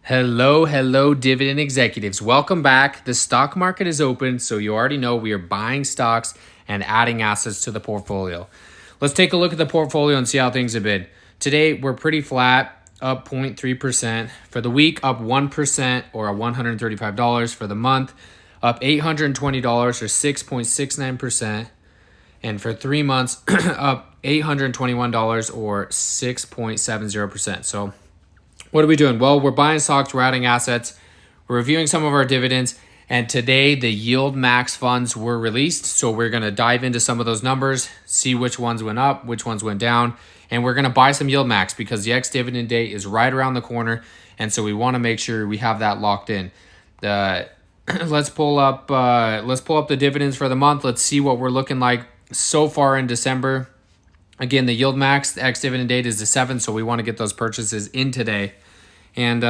Hello, dividend executives. Welcome back. The stock market is open, so you already know we are buying stocks and adding assets to the portfolio. Let's take a look at the portfolio and see how things have been. Today, we're pretty flat, up 0.3%. For the week, up 1% or $135. For the month, up $820 or 6.69%. And for 3 months, up $821 or 6.70%. So what are we doing? Well, we're buying stocks, we're adding assets, we're reviewing some of our dividends, and today the YieldMax funds were released. So we're going to dive into some of those numbers, see which ones went up, which ones went down, and we're going to buy some YieldMax because the ex-dividend date is right around the corner, and so we want to make sure we have that locked in. Let's pull up the dividends for the month. Let's see what we're looking like so far in December. Again, the YieldMax, the ex-dividend date is the 7th, so we want to get those purchases in today. And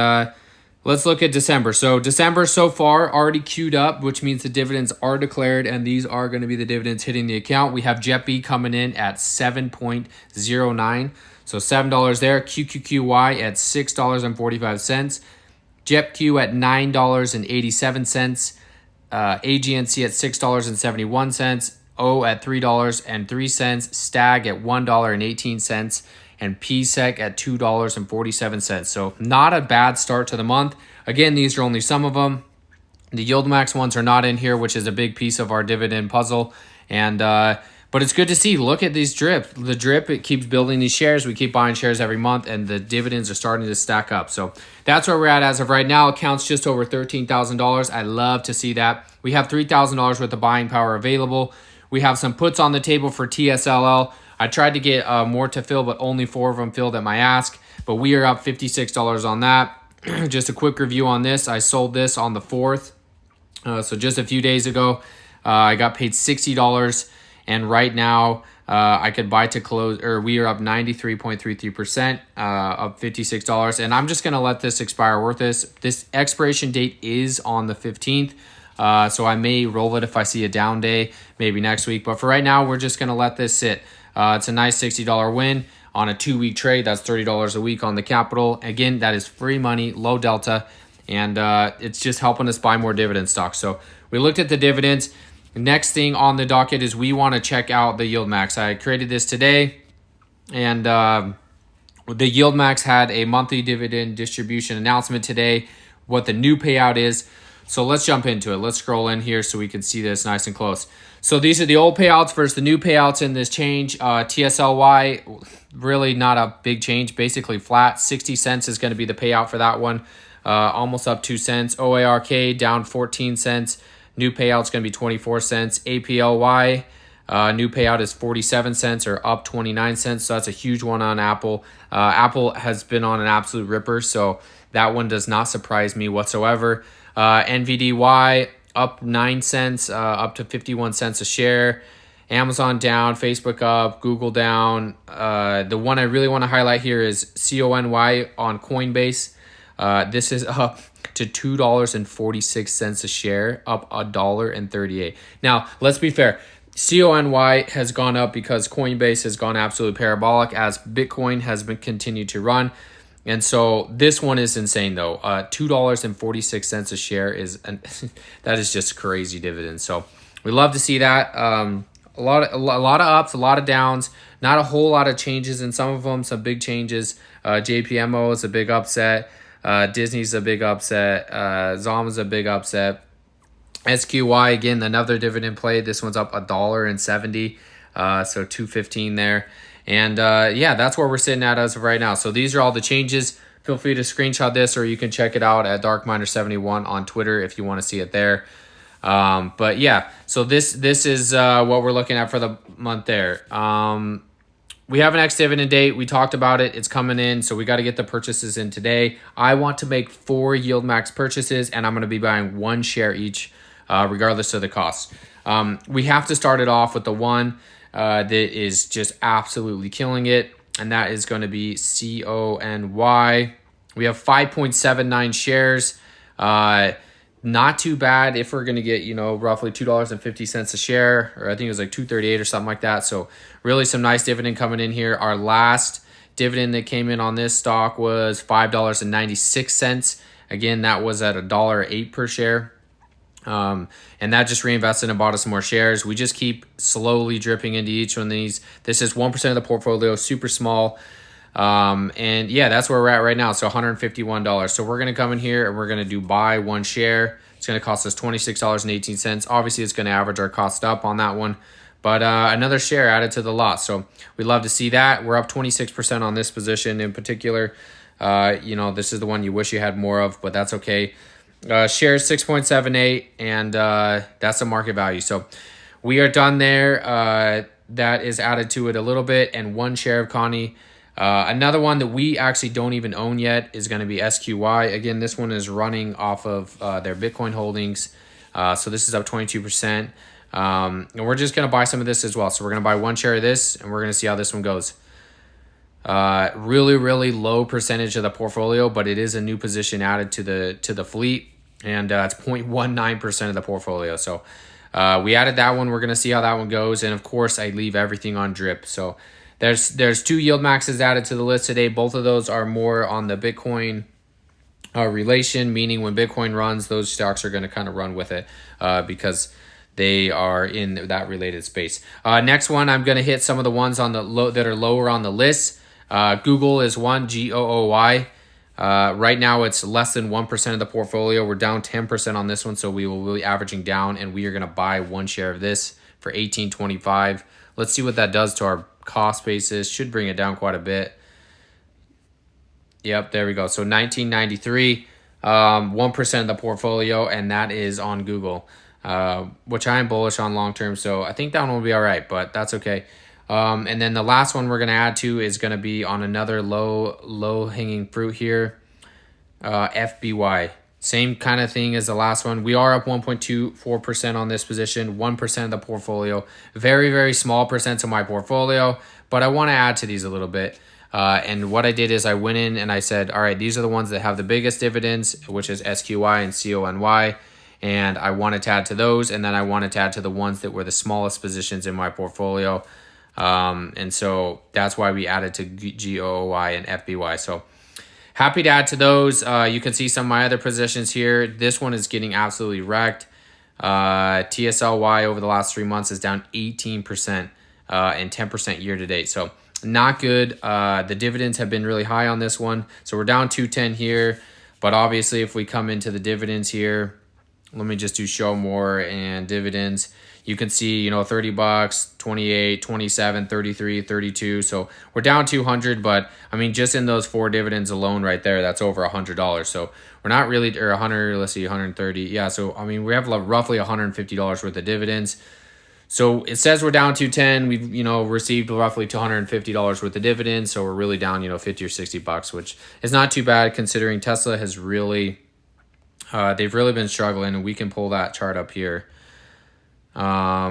let's look at December. So December so far already queued up, which means the dividends are declared, and these are going to be the dividends hitting the account. We have JetB coming in at 7.09, so $7 there. QQQY at $6.45. JetQ at $9.87. AGNC at $6.71. O at $3.03, Stag at $1.18, and PSEC at $2.47. So not a bad start to the month. Again, these are only some of them. The YieldMax ones are not in here, which is a big piece of our dividend puzzle. And but it's good to see. Look at these drip. The drip, it keeps building these shares. We keep buying shares every month, and the dividends are starting to stack up. So that's where we're at as of right now. Accounts just over $13,000. I love to see that. We have $3,000 worth of buying power available. We have some puts on the table for TSLL. I tried to get more to fill, but only 4 of them filled at my ask. But we are up $56 on that. Just a quick review on this. I sold this on the 4th. So just a few days ago, I got paid $60. And right now, I could buy to close, or we are up 93.33%, up $56. And I'm just going to let this expire worth this. This expiration date is on the 15th. So I may roll it if I see a down day, maybe next week. But for right now, we're just going to let this sit. It's a nice $60 win on a 2-week trade. That's $30 a week on the capital. Again, that is free money, low delta, and it's just helping us buy more dividend stocks. So we looked at the dividends. Next thing on the docket is we want to check out the YieldMax. I created this today, and the YieldMax had a monthly dividend distribution announcement today, what the new payout is. So let's jump into it. Let's scroll in here so we can see this nice and close. So these are the old payouts versus the new payouts in this change. TSLY, really not a big change, basically flat. 60 cents is going to be the payout for that one, almost up 2 cents. OARK down 14 cents. New payout's going to be 24 cents. APLY, new payout is 47 cents or up 29 cents. So that's a huge one on Apple. Apple has been on an absolute ripper, so that one does not surprise me whatsoever. NVDY up 9 cents, up to 51 cents a share. Amazon down, Facebook up, Google down. The one I really want to highlight here is CONY on Coinbase. This is up to $2.46 a share, up $1.38. Now, let's be fair. CONY has gone up because Coinbase has gone absolutely parabolic as Bitcoin has been continued to run. And so this one is insane though. $2.46 a share that is just crazy dividend. So we love to see that. A lot of ups, a lot of downs. Not a whole lot of changes in some of them. Some big changes. JPMO is a big upset. Disney's a big upset. Zom's a big upset. SQY again, another dividend play. This one's up $1.70. So $2.15 there. And yeah, that's where we're sitting at as of right now. So these are all the changes. Feel free to screenshot this, or you can check it out at DarkMiner71 on Twitter if you want to see it there. But yeah, so this is what we're looking at for the month there. We have an ex-dividend date. We talked about it. It's coming in, so we got to get the purchases in today. I want to make 4 YieldMax purchases, and I'm going to be buying 1 share each, regardless of the cost. We have to start it off with the one that is just absolutely killing it, and that is going to be CONY. We have 5.79 shares. Not too bad if we're going to get, roughly $2.50 a share, or I think it was like $2.38 or something like that. So really some nice dividend coming in here. Our last dividend that came in on this stock was $5.96. Again, that was at $1.08 per share. And that just reinvested and bought us some more shares. We just keep slowly dripping into each one of these. This is 1% of the portfolio, super small. And yeah, that's where we're at right now. So $151. So we're going to come in here and we're going to do buy one share. It's going to cost us $26.18. Obviously, it's going to average our cost up on that one. But another share added to the lot. So we'd love to see that. We're up 26% on this position in particular. This is the one you wish you had more of, but that's okay. Shares 6.78, and that's the market value. So we are done there. That is added to it a little bit, and one share of Connie. Another one that we actually don't even own yet is going to be SQY. Again, this one is running off of their Bitcoin holdings. So this is up 22%. And we're just going to buy some of this as well. So we're going to buy one share of this, and we're going to see how this one goes. Really, really low percentage of the portfolio, but it is a new position added to the fleet, and it's 0.19% of the portfolio. So we added that one. We're going to see how that one goes. And of course, I leave everything on drip. So there's two YieldMaxes added to the list today. Both of those are more on the Bitcoin relation, meaning when Bitcoin runs, those stocks are going to kind of run with it because they are in that related space. Next one, I'm going to hit some of the ones on the that are lower on the list. Google is one, GOOY. Right now, it's less than 1% of the portfolio. We're down 10% on this one, so we will be averaging down, and we are going to buy one share of this for $18.25. Let's see what that does to our cost basis. Should bring it down quite a bit. Yep, there we go. So $19.93, 1% of the portfolio, and that is on Google, which I am bullish on long term. So I think that one will be all right, but that's okay. And then the last one we're going to add to is going to be on another low hanging fruit here. FBY. Same kind of thing as the last one. We are up 1.24% on this position, 1% of the portfolio. Very, very small percent of my portfolio, but I want to add to these a little bit. And what I did is I went in and I said, all right, these are the ones that have the biggest dividends, which is SQY and CONY. And I wanted to add to those. And then I wanted to add to the ones that were the smallest positions in my portfolio. And so that's why we added to GOOY and FBY. So happy to add to those. You can see some of my other positions here. This one is getting absolutely wrecked. TSLY over the last 3 months is down 18% and 10% year to date. So not good. The dividends have been really high on this one. So we're down 210 here. But obviously if we come into the dividends here, let me just do show more and dividends. You can see, $30, 28, 27, 33, 32. So we're down 200, but I mean, just in those 4 dividends alone right there, that's over $100. So we're not really, or 100, let's see, 130. Yeah. So, I mean, we have roughly $150 worth of dividends. So it says we're down 210. We've, received roughly $250 worth of dividends. So we're really down, 50 or $60, which is not too bad considering Tesla has really, they've really been struggling, and we can pull that chart up here. I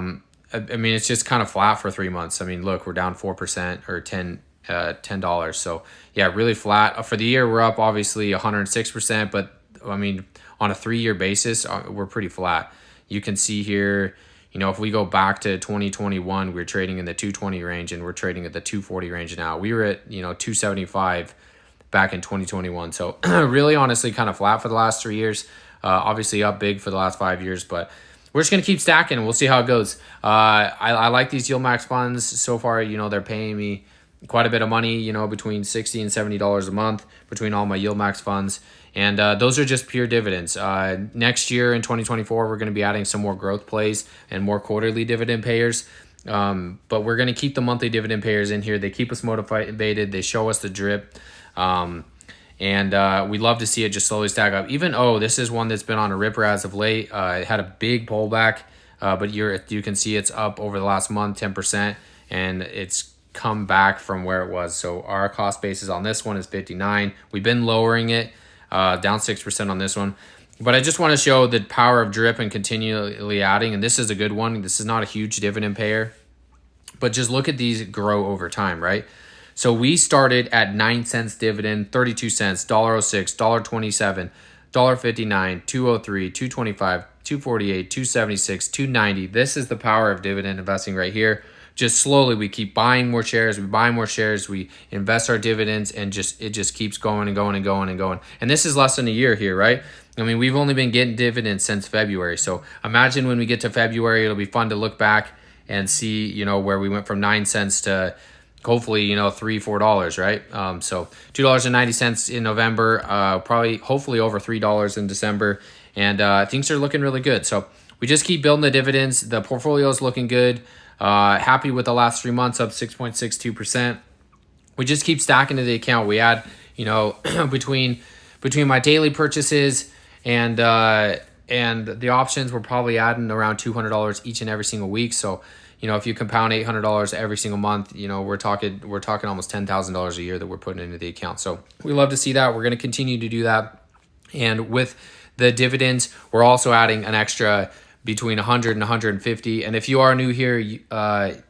mean, it's just kind of flat for 3 months. I mean, look, we're down 4% or $10. So yeah, really flat. For the year, we're up obviously 106%, but I mean, on a 3-year basis, we're pretty flat. You can see here, if we go back to 2021, we were trading in the 220 range and we're trading at the 240 range now. We were at, 275 back in 2021. So really honestly kind of flat for the last 3 years, obviously up big for the last 5 years, but we're just going to keep stacking and we'll see how it goes. I like these YieldMax funds so far. They're paying me quite a bit of money, between $60 and $70 a month between all my YieldMax funds. And those are just pure dividends. Next year in 2024, we're going to be adding some more growth plays and more quarterly dividend payers. But we're going to keep the monthly dividend payers in here. They keep us motivated. They show us the drip. And we love to see it just slowly stack up. Even, this is one that's been on a ripper as of late. It had a big pullback, but you can see it's up over the last month, 10%, and it's come back from where it was. So our cost basis on this one is 59. We've been lowering it, down 6% on this one. But I just want to show the power of drip and continually adding, and this is a good one. This is not a huge dividend payer, but just look at these grow over time, right? So we started at 9 cents dividend, 32 cents, $1.06, $1.27, $1.59, $2.03, $2.25, $2.48, $2.76, $2.90. This is the power of dividend investing right here. just slowly we keep buying more shares, we buy more shares, we invest our dividends, and it just keeps going and going and going and going. And this is less than a year here, right? I mean, we've only been getting dividends since February. So imagine when we get to February, it'll be fun to look back and see, you know, where we went from 9 cents to hopefully, you know, $3-4, right? So $2.90 in November, probably hopefully over $3 in December, and things are looking really good. So we just keep building the dividends. The portfolio is looking good. Happy with the last 3 months, up 6.62%. We just keep stacking to the account. We add, you know, between my daily purchases and the options, we're probably adding around $200 each and every single week. So, you know, if you compound $800 every single month, you know, we're talking almost $10,000 a year that we're putting into the account. So we love to see that. We're going to continue to do that. And with the dividends, we're also adding an extra between 100 and 150. And if you are new here, and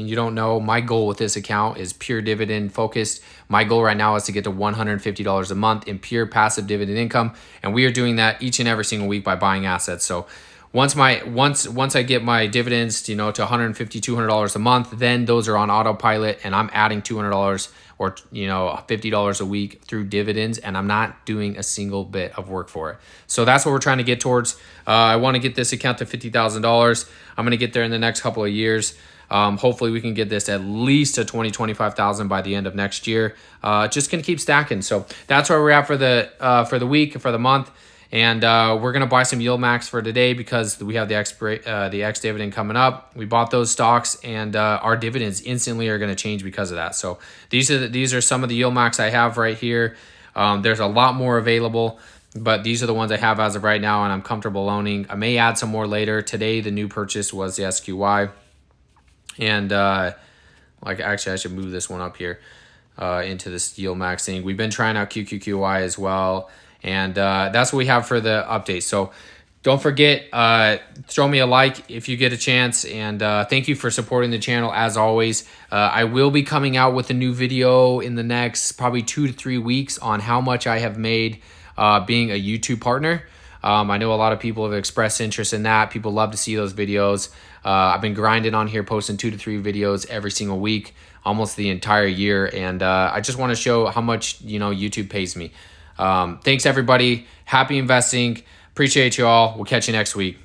you don't know, my goal with this account is pure dividend focused. My goal right now is to get to $150 a month in pure passive dividend income, and we are doing that each and every single week by buying assets. So once I get my dividends, you know, to $150, $200 a month, then those are on autopilot, and I'm adding $200 or, you know, $50 a week through dividends, and I'm not doing a single bit of work for it. So that's what we're trying to get towards. I want to get this account to $50,000. I'm going to get there in the next couple of years. Hopefully we can get this at least to 25,000 by the end of next year. Just gonna keep stacking. So that's where we're at for the week, for the month, and we're gonna buy some YieldMax for today because we have the X dividend coming up. We bought those stocks, and our dividends instantly are gonna change because of that. So these are some of the YieldMax I have right here. There's a lot more available, but these are the ones I have as of right now, and I'm comfortable owning. I may add some more later. Today the new purchase was the SQY. And like, actually I should move this one up here into this YieldMax thing. We've been trying out QQQY as well, and that's what we have for the update. So don't forget, throw me a like if you get a chance, and thank you for supporting the channel as always. I will be coming out with a new video in the next probably 2 to 3 weeks on how much I have made being a YouTube partner. I know a lot of people have expressed interest in that. People love to see those videos. I've been grinding on here, posting 2 to 3 videos every single week, almost the entire year. And I just want to show how much, you know, YouTube pays me. Thanks everybody. Happy investing. Appreciate you all. We'll catch you next week.